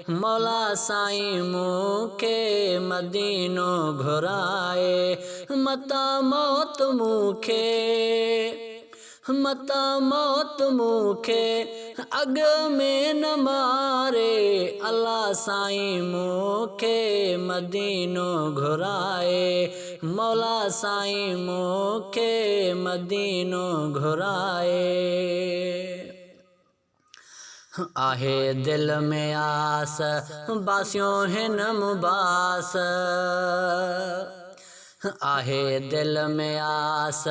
मौला साईं मूंखे मदीनो घुराए मता मौत मूंखे मता मौत मूंखे अग में न मारे अल्लाह साईं मूंखे मदीनो घुराए मौला साईं मूंखे मदीनो घुराए आहे दिल में आस बासियों हिन मुबास आहे दिल में आस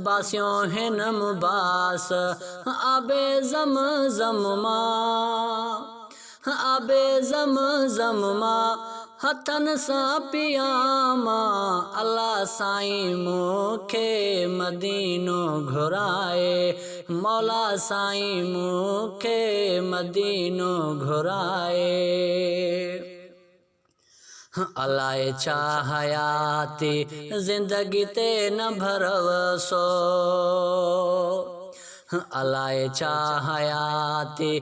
बासियों हिन मुबास आबे ज़म ज़म मां आबे ज़म ज़म मां हथन सां पियामा अल्लाह साईं मूंखे मदीनो घुराए मौला साईं मूंखे मदीनो घुराए अलाए छा हयाती ज़िंदगी ते न भरवसो अलाए छा हयाती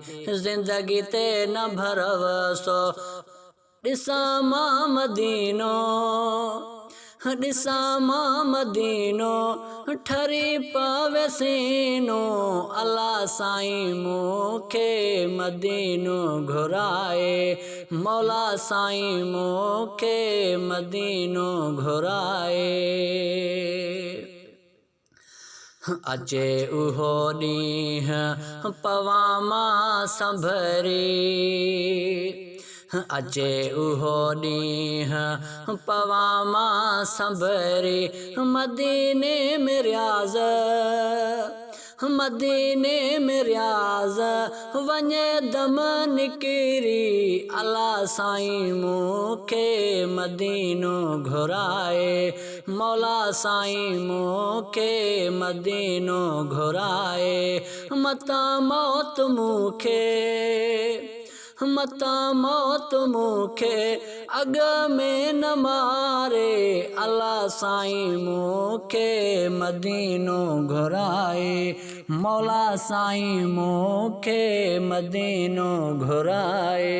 ज़िंदगी ते न भरवसो ॾिसां मां मदीनो ॾिसां मां मदीनो ठरी पवे सीनो अल्लाह साईं मूंखे मदीनो घुराए मौला साईं मूंखे मदीनो घुराए अचे उहो ॾींहुं पवां मां संभरी अचे उहो ॾींहुं पवां मां संभरी मदीने में रियाज़ मदीने में रियाज़ वञे दम निकिरी अल्लाह साईं मूंखे मदीनो घुराए मौला साईं मूंखे मदीनो घुराए मता मौत मूंखे मता मौत मूंखे अग में न मारे अल्लाह साईं मूंखे मदीनो घुराए मौला साईं मूंखे मदीनो घुराए।